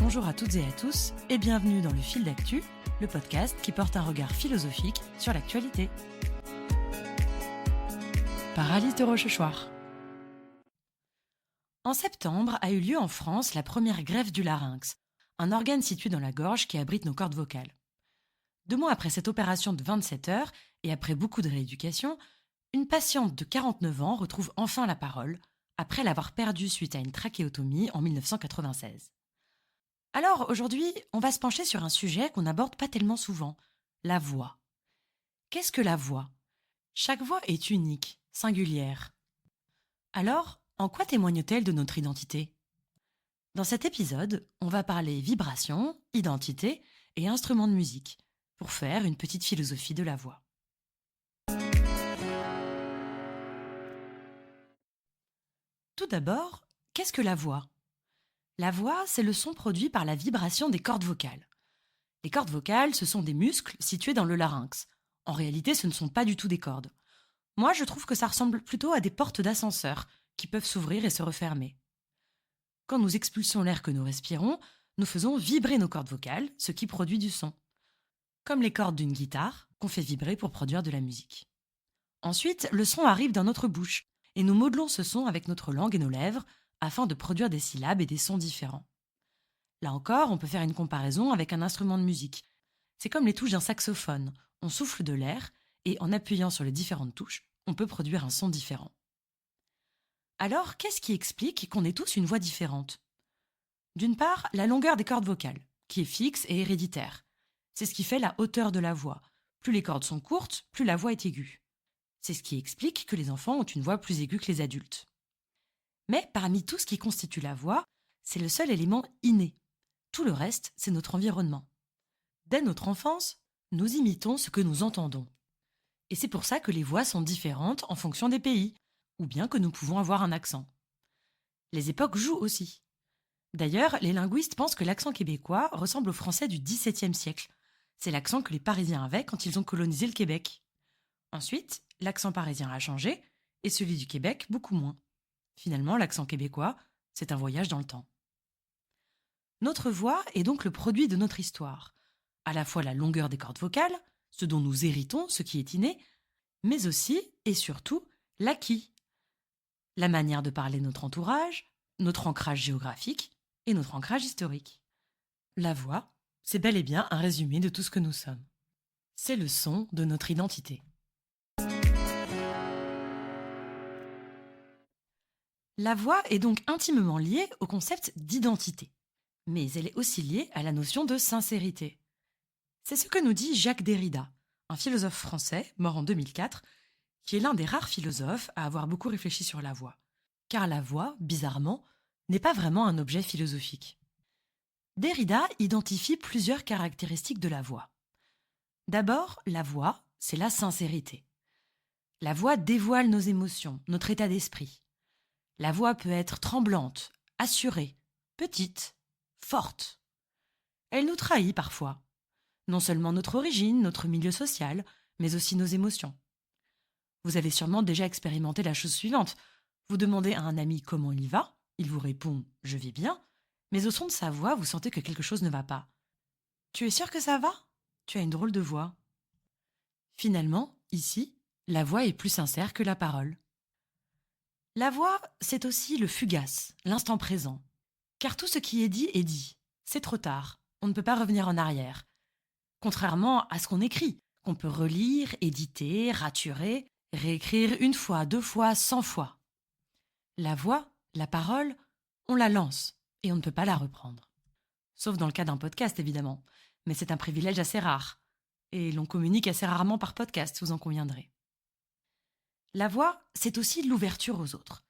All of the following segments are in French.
Bonjour à toutes et à tous et bienvenue dans Le Fil d'Actu, le podcast qui porte un regard philosophique sur l'actualité. Par Alice de Rochechouart. En septembre a eu lieu en France la première greffe du larynx, un organe situé dans la gorge qui abrite nos cordes vocales. 2 mois après cette opération de 27 heures et après beaucoup de rééducation, une patiente de 49 ans retrouve enfin la parole, après l'avoir perdue suite à une trachéotomie en 1996. Alors aujourd'hui, on va se pencher sur un sujet qu'on n'aborde pas tellement souvent, la voix. Qu'est-ce que la voix ? Chaque voix est unique, singulière. Alors, en quoi témoigne-t-elle de notre identité ? Dans cet épisode, on va parler vibration, identité et instruments de musique, pour faire une petite philosophie de la voix. Tout d'abord, qu'est-ce que la voix ? La voix, c'est le son produit par la vibration des cordes vocales. Les cordes vocales, ce sont des muscles situés dans le larynx. En réalité, ce ne sont pas du tout des cordes. Moi, je trouve que ça ressemble plutôt à des portes d'ascenseur qui peuvent s'ouvrir et se refermer. Quand nous expulsons l'air que nous respirons, nous faisons vibrer nos cordes vocales, ce qui produit du son. Comme les cordes d'une guitare, qu'on fait vibrer pour produire de la musique. Ensuite, le son arrive dans notre bouche, et nous modelons ce son avec notre langue et nos lèvres, afin de produire des syllabes et des sons différents. Là encore, on peut faire une comparaison avec un instrument de musique. C'est comme les touches d'un saxophone. On souffle de l'air et en appuyant sur les différentes touches, on peut produire un son différent. Alors, qu'est-ce qui explique qu'on ait tous une voix différente ? D'une part, la longueur des cordes vocales, qui est fixe et héréditaire. C'est ce qui fait la hauteur de la voix. Plus les cordes sont courtes, plus la voix est aiguë. C'est ce qui explique que les enfants ont une voix plus aiguë que les adultes. Mais parmi tout ce qui constitue la voix, c'est le seul élément inné. Tout le reste, c'est notre environnement. Dès notre enfance, nous imitons ce que nous entendons. Et c'est pour ça que les voix sont différentes en fonction des pays, ou bien que nous pouvons avoir un accent. Les époques jouent aussi. D'ailleurs, les linguistes pensent que l'accent québécois ressemble au français du XVIIe siècle. C'est l'accent que les Parisiens avaient quand ils ont colonisé le Québec. Ensuite, l'accent parisien a changé, et celui du Québec beaucoup moins. Finalement, l'accent québécois, c'est un voyage dans le temps. Notre voix est donc le produit de notre histoire. À la fois la longueur des cordes vocales, ce dont nous héritons, ce qui est inné, mais aussi, et surtout, l'acquis. La manière de parler de notre entourage, notre ancrage géographique et notre ancrage historique. La voix, c'est bel et bien un résumé de tout ce que nous sommes. C'est le son de notre identité. La voix est donc intimement liée au concept d'identité, mais elle est aussi liée à la notion de sincérité. C'est ce que nous dit Jacques Derrida, un philosophe français mort en 2004, qui est l'un des rares philosophes à avoir beaucoup réfléchi sur la voix, car la voix, bizarrement, n'est pas vraiment un objet philosophique. Derrida identifie plusieurs caractéristiques de la voix. D'abord, la voix, c'est la sincérité. La voix dévoile nos émotions, notre état d'esprit. La voix peut être tremblante, assurée, petite, forte. Elle nous trahit parfois. Non seulement notre origine, notre milieu social, mais aussi nos émotions. Vous avez sûrement déjà expérimenté la chose suivante. Vous demandez à un ami comment il va, il vous répond « je vais bien », mais au son de sa voix, vous sentez que quelque chose ne va pas. Tu es sûr que ça va ? Tu as une drôle de voix. Finalement, ici, la voix est plus sincère que la parole. La voix, c'est aussi le fugace, l'instant présent. Car tout ce qui est dit, c'est trop tard, on ne peut pas revenir en arrière. Contrairement à ce qu'on écrit, qu'on peut relire, éditer, raturer, réécrire 1 fois, 2 fois, 100 fois. La voix, la parole, on la lance et on ne peut pas la reprendre. Sauf dans le cas d'un podcast, évidemment. Mais c'est un privilège assez rare. Et l'on communique assez rarement par podcast, vous en conviendrez. La voix, c'est aussi l'ouverture aux autres.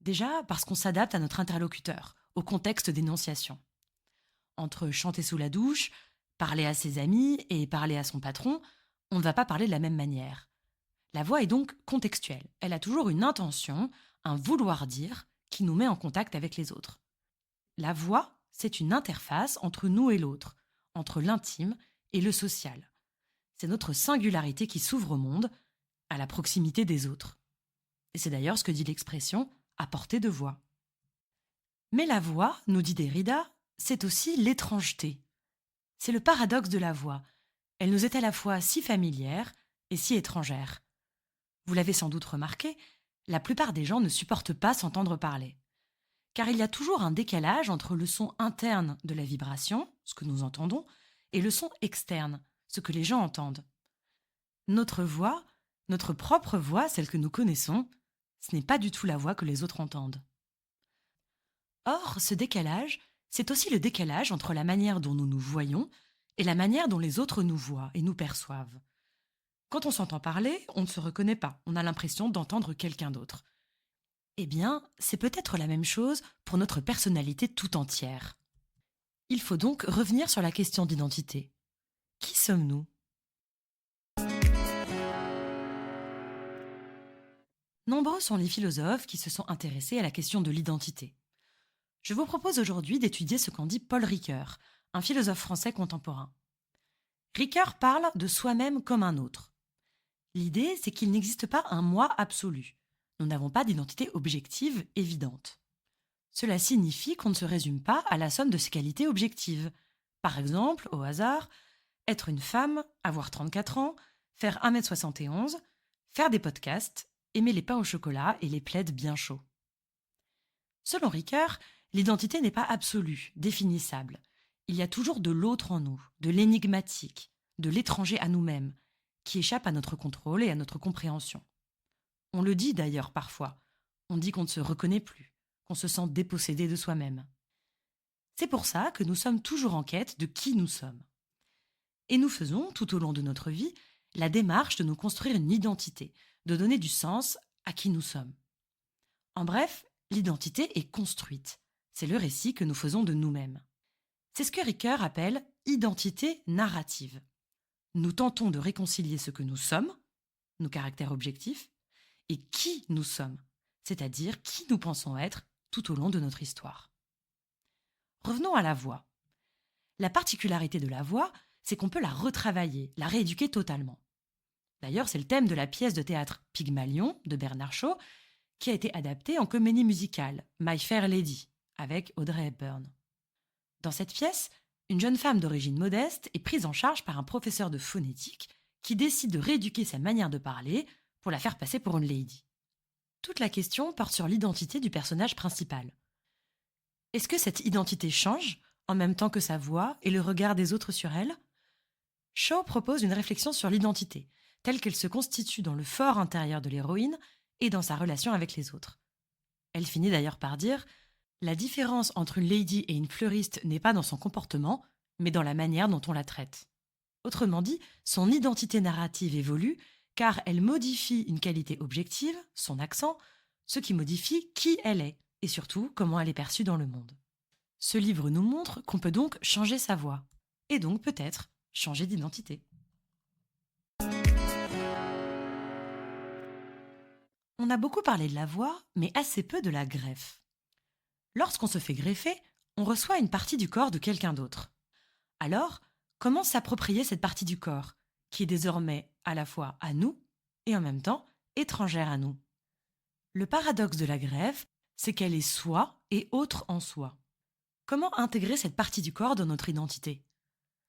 Déjà parce qu'on s'adapte à notre interlocuteur, au contexte d'énonciation. Entre chanter sous la douche, parler à ses amis et parler à son patron, on ne va pas parler de la même manière. La voix est donc contextuelle. Elle a toujours une intention, un vouloir dire qui nous met en contact avec les autres. La voix, c'est une interface entre nous et l'autre, entre l'intime et le social. C'est notre singularité qui s'ouvre au monde, à la proximité des autres. Et c'est d'ailleurs ce que dit l'expression « à portée de voix ». Mais la voix, nous dit Derrida, c'est aussi l'étrangeté. C'est le paradoxe de la voix. Elle nous est à la fois si familière et si étrangère. Vous l'avez sans doute remarqué, la plupart des gens ne supportent pas s'entendre parler. Car il y a toujours un décalage entre le son interne de la vibration, ce que nous entendons, et le son externe, ce que les gens entendent. Notre voix, notre propre voix, celle que nous connaissons, ce n'est pas du tout la voix que les autres entendent. Or, ce décalage, c'est aussi le décalage entre la manière dont nous nous voyons et la manière dont les autres nous voient et nous perçoivent. Quand on s'entend parler, on ne se reconnaît pas, on a l'impression d'entendre quelqu'un d'autre. Eh bien, c'est peut-être la même chose pour notre personnalité tout entière. Il faut donc revenir sur la question d'identité. Qui sommes-nous ? Nombreux sont les philosophes qui se sont intéressés à la question de l'identité. Je vous propose aujourd'hui d'étudier ce qu'en dit Paul Ricoeur, un philosophe français contemporain. Ricoeur parle de soi-même comme un autre. L'idée, c'est qu'il n'existe pas un moi absolu. Nous n'avons pas d'identité objective évidente. Cela signifie qu'on ne se résume pas à la somme de ses qualités objectives. Par exemple, au hasard, être une femme, avoir 34 ans, faire 1,71 m, faire des podcasts, aimer les pains au chocolat et les plaids bien chauds. Selon Ricoeur, l'identité n'est pas absolue, définissable. Il y a toujours de l'autre en nous, de l'énigmatique, de l'étranger à nous-mêmes, qui échappe à notre contrôle et à notre compréhension. On le dit d'ailleurs parfois, on dit qu'on ne se reconnaît plus, qu'on se sent dépossédé de soi-même. C'est pour ça que nous sommes toujours en quête de qui nous sommes. Et nous faisons, tout au long de notre vie, la démarche de nous construire une identité, de donner du sens à qui nous sommes. En bref, l'identité est construite. C'est le récit que nous faisons de nous-mêmes. C'est ce que Ricoeur appelle identité narrative. Nous tentons de réconcilier ce que nous sommes, nos caractères objectifs, et qui nous sommes, c'est-à-dire qui nous pensons être tout au long de notre histoire. Revenons à la voix. La particularité de la voix, c'est qu'on peut la retravailler, la rééduquer totalement. D'ailleurs, c'est le thème de la pièce de théâtre Pygmalion de Bernard Shaw, qui a été adaptée en comédie musicale My Fair Lady, avec Audrey Hepburn. Dans cette pièce, une jeune femme d'origine modeste est prise en charge par un professeur de phonétique qui décide de rééduquer sa manière de parler pour la faire passer pour une lady. Toute la question porte sur l'identité du personnage principal. Est-ce que cette identité change en même temps que sa voix et le regard des autres sur elle ? Shaw propose une réflexion sur l'identité, telle qu'elle se constitue dans le fort intérieur de l'héroïne et dans sa relation avec les autres. Elle finit d'ailleurs par dire « La différence entre une lady et une fleuriste n'est pas dans son comportement, mais dans la manière dont on la traite. » Autrement dit, son identité narrative évolue car elle modifie une qualité objective, son accent, ce qui modifie qui elle est et surtout comment elle est perçue dans le monde. Ce livre nous montre qu'on peut donc changer sa voix et donc peut-être changer d'identité. On a beaucoup parlé de la voix, mais assez peu de la greffe. Lorsqu'on se fait greffer, on reçoit une partie du corps de quelqu'un d'autre. Alors, comment s'approprier cette partie du corps, qui est désormais à la fois à nous et en même temps étrangère à nous ? Le paradoxe de la greffe, c'est qu'elle est soi et autre en soi. Comment intégrer cette partie du corps dans notre identité ?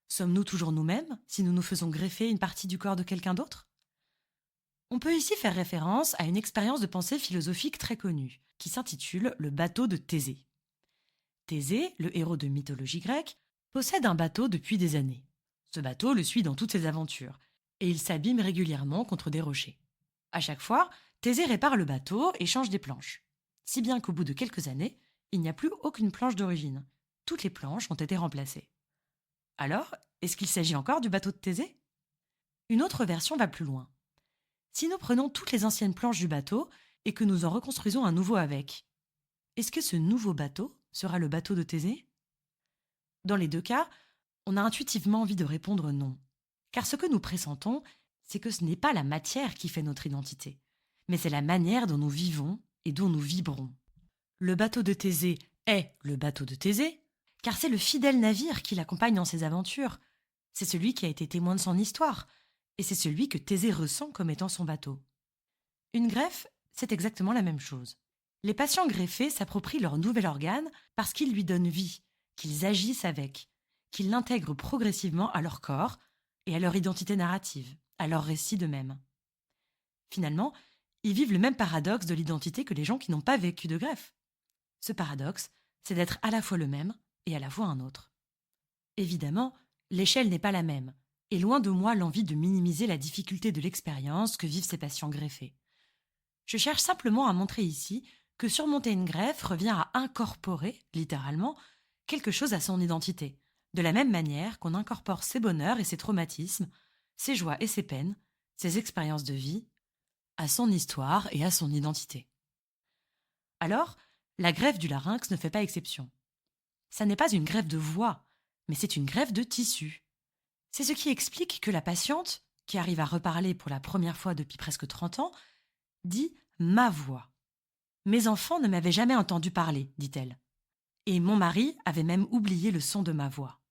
Sommes-nous toujours nous-mêmes si nous nous faisons greffer une partie du corps de quelqu'un d'autre ? On peut ici faire référence à une expérience de pensée philosophique très connue, qui s'intitule le bateau de Thésée. Thésée, le héros de mythologie grecque, possède un bateau depuis des années. Ce bateau le suit dans toutes ses aventures, et il s'abîme régulièrement contre des rochers. À chaque fois, Thésée répare le bateau et change des planches. Si bien qu'au bout de quelques années, il n'y a plus aucune planche d'origine. Toutes les planches ont été remplacées. Alors, est-ce qu'il s'agit encore du bateau de Thésée ? Une autre version va plus loin. Si nous prenons toutes les anciennes planches du bateau et que nous en reconstruisons un nouveau avec, est-ce que ce nouveau bateau sera le bateau de Thésée ? Dans les deux cas, on a intuitivement envie de répondre non. Car ce que nous pressentons, c'est que ce n'est pas la matière qui fait notre identité, mais c'est la manière dont nous vivons et dont nous vibrons. Le bateau de Thésée est le bateau de Thésée, car c'est le fidèle navire qui l'accompagne dans ses aventures. C'est celui qui a été témoin de son histoire, et c'est celui que Thésée ressent comme étant son bateau. Une greffe, c'est exactement la même chose. Les patients greffés s'approprient leur nouvel organe parce qu'il lui donne vie, qu'ils agissent avec, qu'ils l'intègrent progressivement à leur corps et à leur identité narrative, à leur récit d'eux-mêmes. Finalement, ils vivent le même paradoxe de l'identité que les gens qui n'ont pas vécu de greffe. Ce paradoxe, c'est d'être à la fois le même et à la fois un autre. Évidemment, l'échelle n'est pas la même, et loin de moi l'envie de minimiser la difficulté de l'expérience que vivent ces patients greffés. Je cherche simplement à montrer ici que surmonter une greffe revient à incorporer, littéralement, quelque chose à son identité, de la même manière qu'on incorpore ses bonheurs et ses traumatismes, ses joies et ses peines, ses expériences de vie, à son histoire et à son identité. Alors, la greffe du larynx ne fait pas exception. Ça n'est pas une greffe de voix, mais c'est une greffe de tissu. C'est ce qui explique que la patiente, qui arrive à reparler pour la première fois depuis presque 30 ans, dit « ma voix ». Mes enfants ne m'avaient jamais entendu parler, dit-elle. Et mon mari avait même oublié le son de ma voix.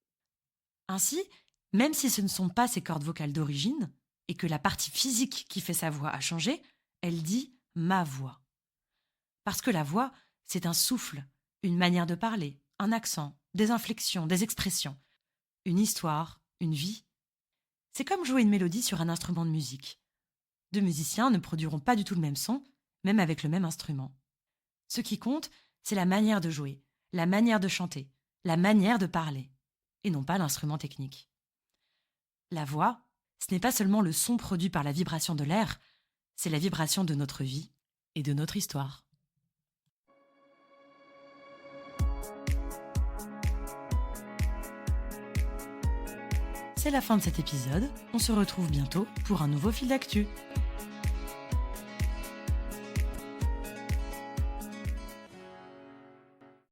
Ainsi, même si ce ne sont pas ses cordes vocales d'origine, et que la partie physique qui fait sa voix a changé, elle dit « ma voix ». Parce que la voix, c'est un souffle, une manière de parler, un accent, des inflexions, des expressions, une histoire, une vie. C'est comme jouer une mélodie sur un instrument de musique. Deux musiciens ne produiront pas du tout le même son, même avec le même instrument. Ce qui compte, c'est la manière de jouer, la manière de chanter, la manière de parler, et non pas l'instrument technique. La voix, ce n'est pas seulement le son produit par la vibration de l'air, c'est la vibration de notre vie et de notre histoire. C'est la fin de cet épisode, on se retrouve bientôt pour un nouveau fil d'actu.